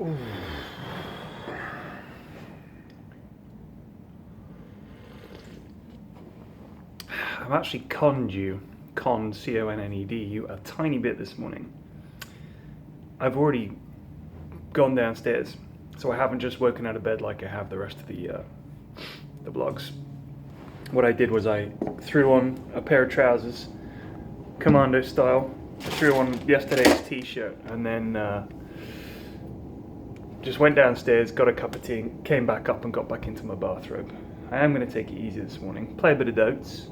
Ooh. I've actually conned, C-O-N-N-E-D you, a tiny bit this morning. I've already gone downstairs, so I haven't just woken out of bed like I have the rest of the vlogs. What I did was I threw on a pair of trousers, commando style. I threw on yesterday's t-shirt and then just went downstairs, got a cup of tea, came back up and got back into my bathrobe. I am going to take it easy this morning, play a bit of Dotes,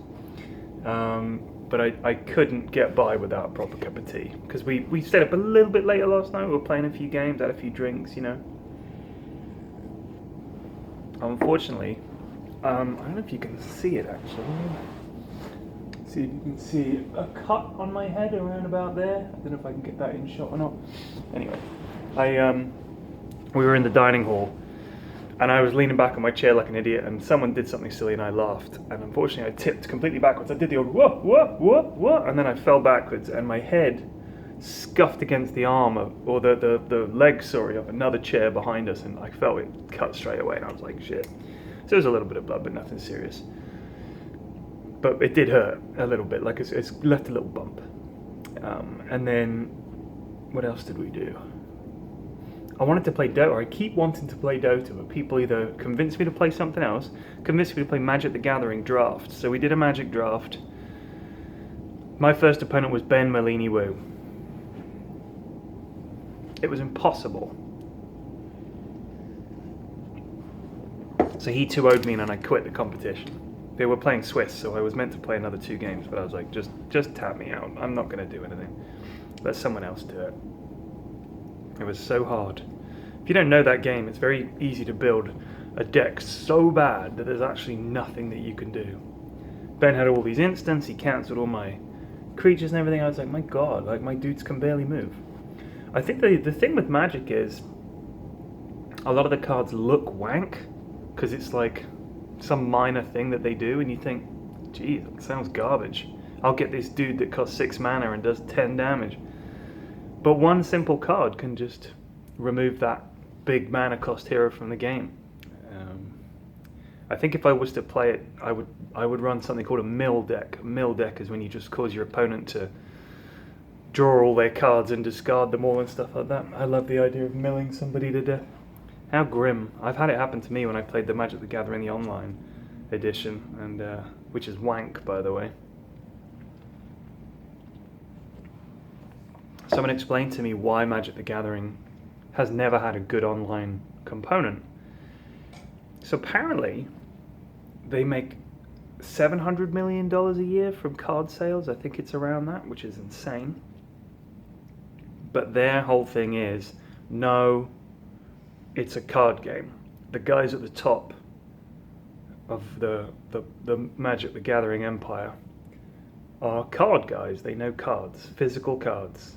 but I couldn't get by without a proper cup of tea, because we stayed up a little bit later last night. We were playing a few games, had a few drinks, you know. Unfortunately, I don't know if you can see it actually. See if you can see a cut on my head around about there. I don't know if I can get that in shot or not. Anyway, we were in the dining hall, and I was leaning back on my chair like an idiot, and someone did something silly and I laughed, and unfortunately I tipped completely backwards. I did the old whoa, whoa, whoa, whoa, and then I fell backwards, and my head scuffed against the arm or the leg, sorry, of another chair behind us, and I felt it cut straight away, and I was like, shit. So there was a little bit of blood, but nothing serious. But it did hurt a little bit, like it's left a little bump. And then, what else did we do? I wanted to play Dota. I keep wanting to play Dota, but people either convince me to play something else, convince me to play Magic the Gathering draft. So we did a Magic draft. My first opponent was Ben Malini Wu. It was impossible. So he 2-0'd me and I quit the competition. They were playing Swiss, so I was meant to play another 2 games, but I was like, just tap me out. I'm not going to do anything. Let someone else do it. It was so hard. If you don't know that game, it's very easy to build a deck so bad that there's actually nothing that you can do. Ben had all these instants, he cancelled all my creatures and everything. I was like, my god, like my dudes can barely move. I think the thing with Magic is a lot of the cards look wank, because it's like some minor thing that they do, and you think, geez, it sounds garbage. I'll get this dude that costs 6 mana and does 10 damage. But one simple card can just remove that big mana cost hero from the game. I think if I was to play it, I would run something called a mill deck. A mill deck is when you just cause your opponent to draw all their cards and discard them all and stuff like that. I love the idea of milling somebody to death. How grim. I've had it happen to me when I played the Magic the Gathering, the online edition, and which is wank, by the way. Someone explained to me why Magic the Gathering has never had a good online component. So apparently, they make $700 million a year from card sales. I think it's around that, which is insane. But their whole thing is, no, it's a card game. The guys at the top of the Magic the Gathering empire are card guys. They know cards, physical cards.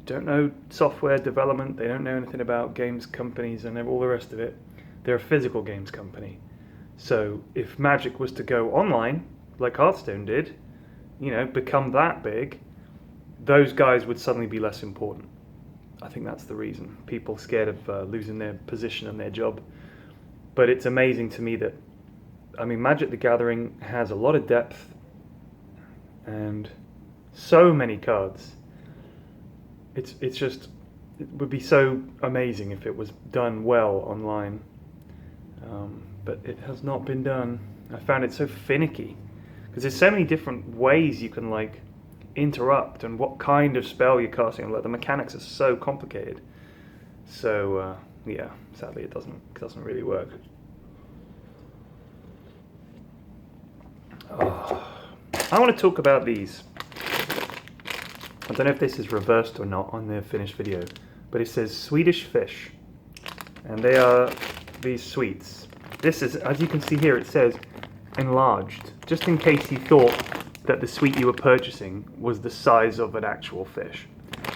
Don't know software development. They don't know anything about games companies and all the rest of it. They're a physical games company. So if Magic was to go online, like Hearthstone did, you know, become that big, those guys would suddenly be less important. I think that's the reason. People scared of losing their position and their job. But it's amazing to me that, I mean, Magic the Gathering has a lot of depth and so many cards. It's just, it would be so amazing if it was done well online. But it has not been done. I found it so finicky, because there's so many different ways you can like interrupt and what kind of spell you're casting. Like the mechanics are so complicated. So yeah, sadly it doesn't really work. Oh. I want to talk about these. I don't know if this is reversed or not on the finished video, but it says Swedish Fish, and they are these sweets. This is, as you can see here, it says enlarged, just in case you thought that the sweet you were purchasing was the size of an actual fish.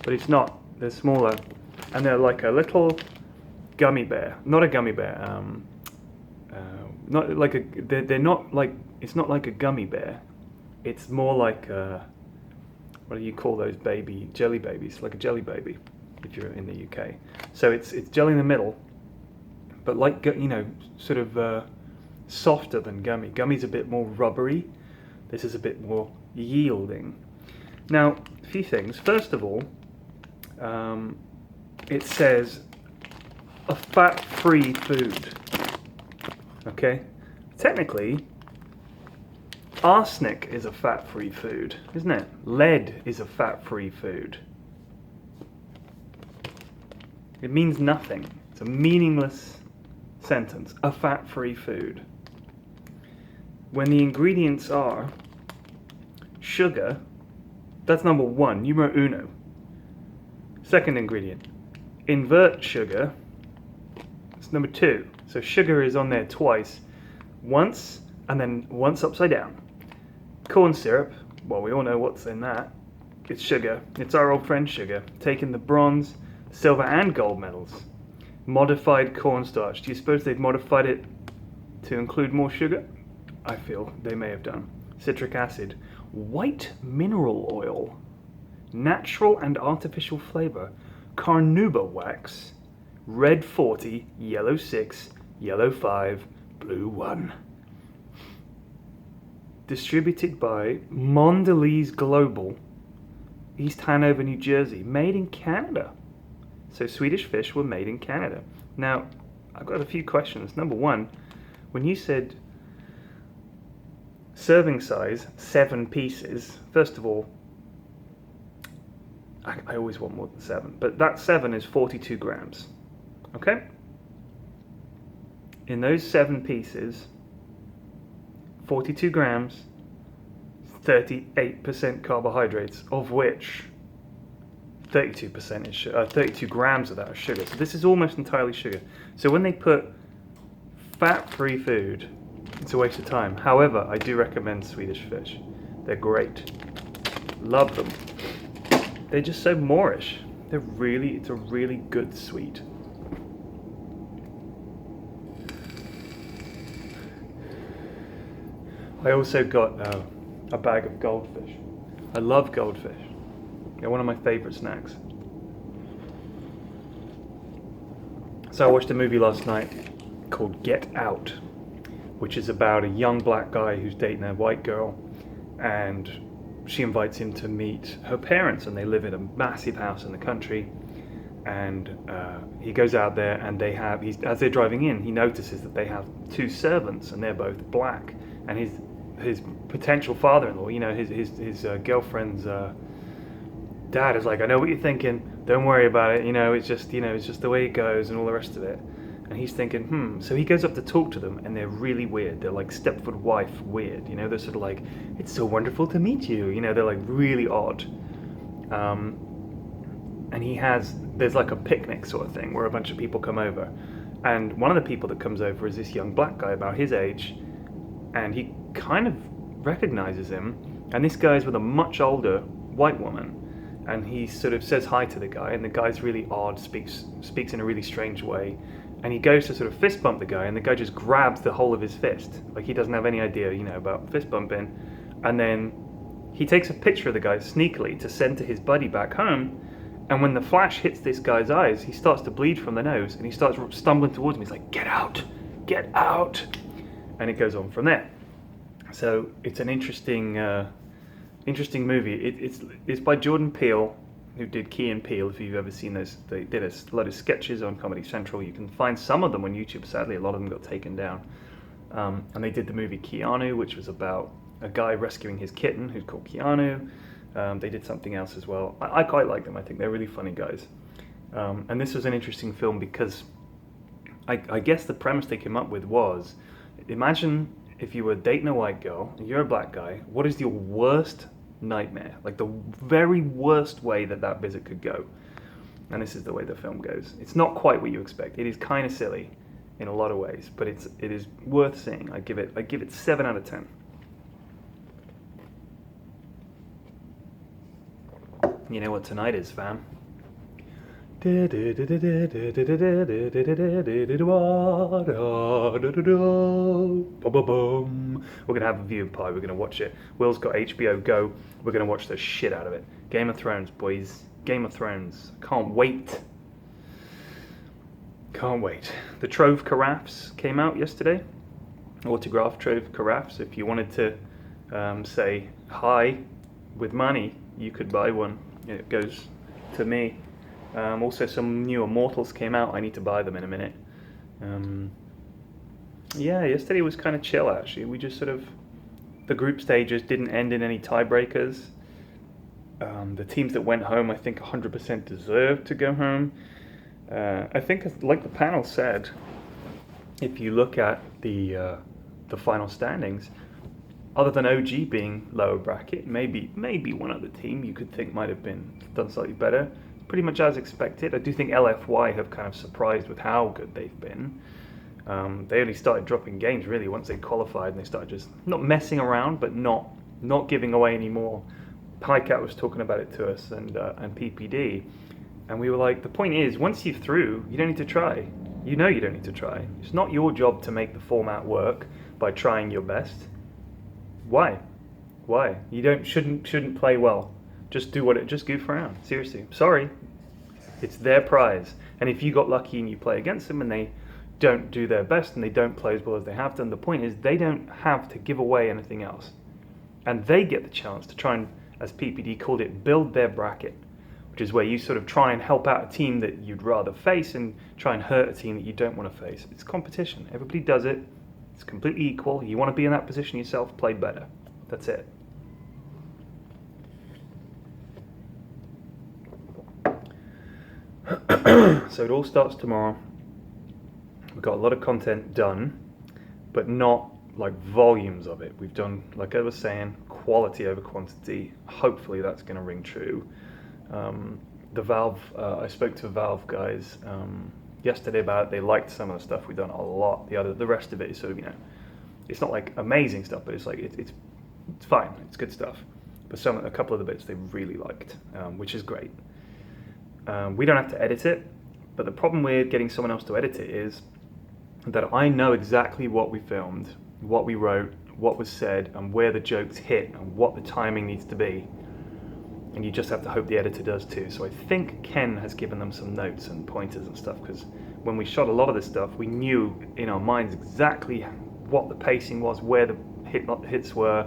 But it's not. They're smaller, and they're like a little gummy bear. Not a gummy bear. Not like a. They're not like. It's not like a gummy bear. It's more like a, what do you call those jelly babies? Like a jelly baby. if you're in the UK. So it's jelly in the middle, but like, you know, sort of softer than gummy. Gummy's a bit more rubbery. This is a bit more yielding. Now, a few things. First of all, it says a fat-free food. Okay? Technically, arsenic is a fat-free food, isn't it? Lead is a fat-free food. It means nothing. It's a meaningless sentence. A fat-free food. When the ingredients are sugar, that's number one, numero uno. Second ingredient, invert sugar, it's number two. So sugar is on there twice, once and then once upside down. Corn syrup, well, we all know what's in that. It's sugar. It's our old friend sugar, taking the bronze, silver and gold medals. Modified cornstarch. Do you suppose they've modified it to include more sugar? I feel they may have done. Citric acid, white mineral oil, natural and artificial flavor, carnauba wax, red 40, yellow 6, yellow 5, blue 1. Distributed by Mondelez Global, East Hanover, New Jersey. Made in Canada. So Swedish Fish were made in Canada. Now, I've got a few questions. Number one, when you said serving size, 7 pieces, first of all, I always want more than 7, but that 7 is 42 grams, okay? In those 7 pieces, 42 grams, 38% carbohydrates, of which 32% is 32 grams of that are sugar. So this is almost entirely sugar. So when they put fat-free food, it's a waste of time. However, I do recommend Swedish Fish. They're great. Love them. They're just so Moorish. It's a really good sweet. I also got a bag of goldfish. I love goldfish. They're one of my favorite snacks. So I watched a movie last night called Get Out, which is about a young black guy who's dating a white girl, and she invites him to meet her parents, and they live in a massive house in the country. And he goes out there, and as they're driving in, he notices that they have 2 servants, and they're both black. And his potential father-in-law, you know, his girlfriend's dad is like, I know what you're thinking. Don't worry about it. It's just the way it goes, and all the rest of it. And he's thinking, So he goes up to talk to them, and they're really weird. They're like Stepford wife weird. They're sort of like, it's so wonderful to meet you. They're like really odd. And there's like a picnic sort of thing where a bunch of people come over. And one of the people that comes over is this young black guy about his age. And he kind of recognizes him. And this guy's with a much older white woman. And he sort of says hi to the guy. And the guy's really odd, speaks in a really strange way. And he goes to sort of fist bump the guy, and the guy just grabs the whole of his fist. Like he doesn't have any idea, about fist bumping. And then he takes a picture of the guy sneakily to send to his buddy back home. And when the flash hits this guy's eyes, he starts to bleed from the nose, and he starts stumbling towards him. He's like, get out, get out. And it goes on from there. So it's an interesting movie. It's by Jordan Peele, who did Key and Peele, if you've ever seen those. They did a lot of sketches on Comedy Central. You can find some of them on YouTube. Sadly, a lot of them got taken down. And they did the movie Keanu, which was about a guy rescuing his kitten who's called Keanu. They did something else as well. I quite like them. I think they're really funny guys. And this was an interesting film because I guess the premise they came up with was, imagine if you were dating a white girl and you're a black guy, what is your worst nightmare? Like the very worst way that visit could go. And this is the way the film goes. It's not quite what you expect. It is kind of silly in a lot of ways, but it is worth seeing. I give it 7 out of 10. You know what tonight is, fam? We're gonna have a view of pie. We're gonna watch it. Will's got HBO Go. We're gonna watch the shit out of it. Game of Thrones, boys. Game of Thrones. Can't wait. Can't wait. The Trove carafes came out yesterday. Autograph Trove carafes. If you wanted to say hi with money, you could buy one. It goes to me. Also, some new Immortals came out. I need to buy them in a minute. Yeah, yesterday was kind of chill actually. We just sort of, the group stages didn't end in any tiebreakers. The teams that went home, I think 100% deserved to go home. I think, like the panel said, if you look at the final standings, other than OG being lower bracket, maybe one other team you could think might have done slightly better. Pretty much as expected. I do think LFY have kind of surprised with how good they've been. They only started dropping games really once they qualified, and they started just not messing around, but not giving away anymore. Pycat was talking about it to us, and PPD, and we were like, the point is, once you're through, you don't need to try. You know you don't need to try. It's not your job to make the format work by trying your best. Why? You shouldn't play well. Just just goof around. Seriously, sorry. It's their prize, and if you got lucky and you play against them and they don't do their best and they don't play as well as they have done, the point is they don't have to give away anything else, and they get the chance to try and, as PPD called it, build their bracket, which is where you sort of try and help out a team that you'd rather face and try and hurt a team that you don't want to face. It's competition. Everybody does it. It's completely equal. You want to be in that position yourself, play better. That's it. So it all starts tomorrow. We've got a lot of content done, but not like volumes of it. We've done, like I was saying, quality over quantity. Hopefully that's going to ring true. The Valve, I spoke to Valve guys yesterday about it. They liked some of the stuff we've done a lot. The rest of it is sort of, it's not like amazing stuff, but it's like it's fine. It's good stuff. But a couple of the bits they really liked, which is great. We don't have to edit it, but the problem with getting someone else to edit it is that I know exactly what we filmed, what we wrote, what was said, and where the jokes hit, and what the timing needs to be. And you just have to hope the editor does too. So I think Ken has given them some notes and pointers and stuff, because when we shot a lot of this stuff, we knew in our minds exactly what the pacing was, where the hits were.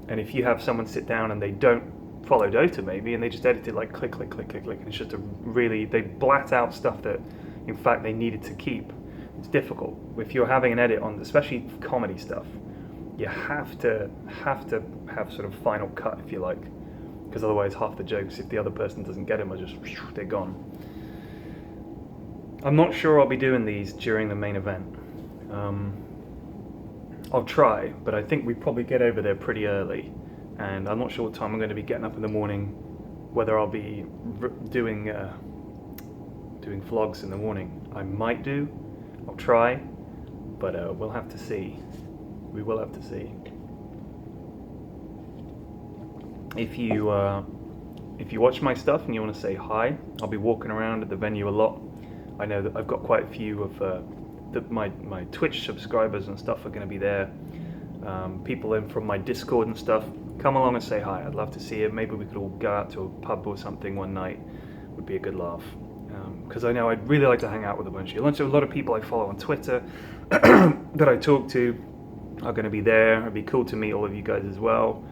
And if you have someone sit down and they don't follow Dota maybe, and they just edit it like click, click, click, click, click, and it's just they blat out stuff that in fact they needed to keep. It's difficult. If you're having an edit on, especially comedy stuff, you have to have sort of final cut, if you like, because otherwise half the jokes, if the other person doesn't get them, are just, they're gone. I'm not sure I'll be doing these during the main event. I'll try, but I think we probably get over there pretty early, and I'm not sure what time I'm going to be getting up in the morning, whether I'll be doing vlogs in the morning. I might do. I'll try, but we'll have to see. We will have to see. If you watch my stuff and you want to say hi, I'll be walking around at the venue a lot. I know that I've got quite a few of my Twitch subscribers and stuff are going to be there. People in from my Discord and stuff, come along and say hi. I'd love to see you. Maybe we could all go out to a pub or something one night. Would be a good laugh. Because I know I'd really like to hang out with a bunch of you. A lot of people I follow on Twitter that I talk to are going to be there. It'd be cool to meet all of you guys as well.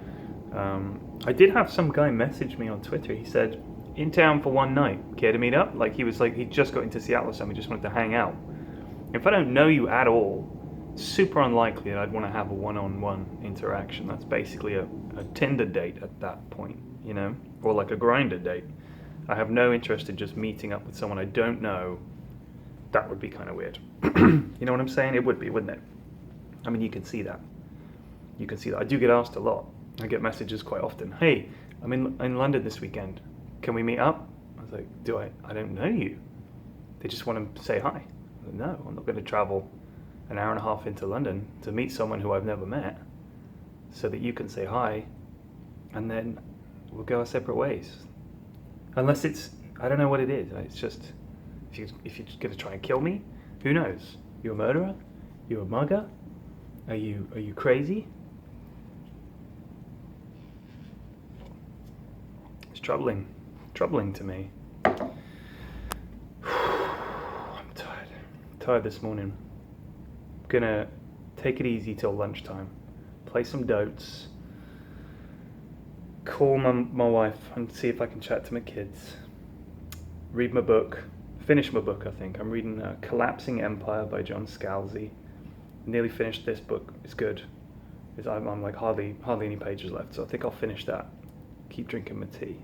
I did have some guy message me on Twitter. He said, in town for one night, care to meet up? Like he just got into Seattle or something, just wanted to hang out. If I don't know you at all, super unlikely that I'd want to have a one-on-one interaction. That's basically a Tinder date at that point, or like a Grindr date. I have no interest in just meeting up with someone I don't know. That would be kind of weird. You know what I'm saying? It would be, wouldn't it? I mean, you can see that. I do get asked a lot. I get messages quite often. Hey, I'm in London this weekend. Can we meet up? I was like, I don't know you. They just want to say hi. Like, no, I'm not going to travel an hour and a half into London to meet someone who I've never met so that you can say hi and then we'll go our separate ways. Unless I don't know what it is. It's just, if you're just going to try and kill me, who knows? You're a murderer? You're a mugger? Are you crazy? It's troubling. troubling to me. I'm tired. Tired this morning. I'm gonna take it easy till lunchtime. Play some dotes. Call my wife and see if I can chat to my kids. Read my book. Finish my book, I think. I'm reading Collapsing Empire by John Scalzi. Nearly finished this book. It's good. I'm like hardly any pages left, so I think I'll finish that. Keep drinking my tea.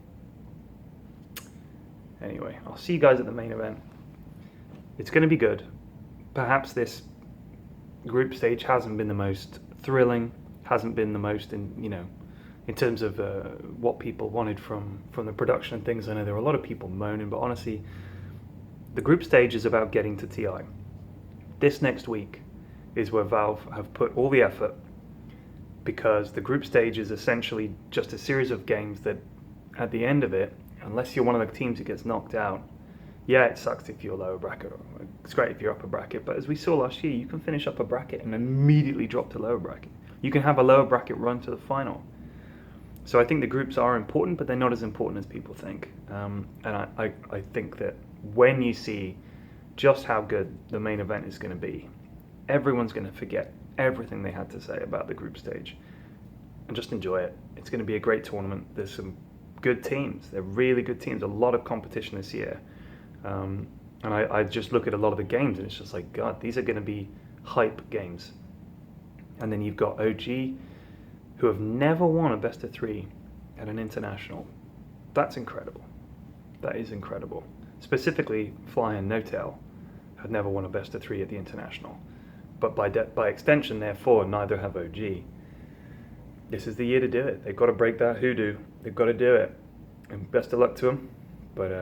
Anyway, I'll see you guys at the main event. It's going to be good. Perhaps this group stage hasn't been the most thrilling, hasn't been the most in terms of what people wanted from the production and things. I know there were a lot of people moaning, but honestly, the group stage is about getting to TI. This next week is where Valve have put all the effort, because the group stage is essentially just a series of games that at the end of it, unless you're one of the teams that gets knocked out, yeah, it sucks if you're lower bracket. It's great if you're upper bracket, but as we saw last year, you can finish upper bracket and immediately drop to lower bracket. You can have a lower bracket run to the final. So I think the groups are important, but they're not as important as people think. And I think that when you see just how good the main event is going to be, everyone's going to forget everything they had to say about the group stage and just enjoy it. It's going to be a great tournament. There's some good teams. They're really good teams. A lot of competition this year. And I just look at a lot of the games and it's just like, God, these are going to be hype games. And then you've got OG, who have never won a best of 3 at an international. That's incredible. That is incredible. Specifically, Fly and No Tail had never won a best of 3 at the international. But by extension, therefore, neither have OG. This is the year to do it. They've got to break that hoodoo. They've got to do it. And best of luck to them. But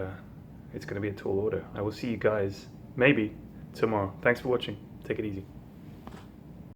it's going to be a tall order. I will see you guys maybe tomorrow. Thanks for watching. Take it easy.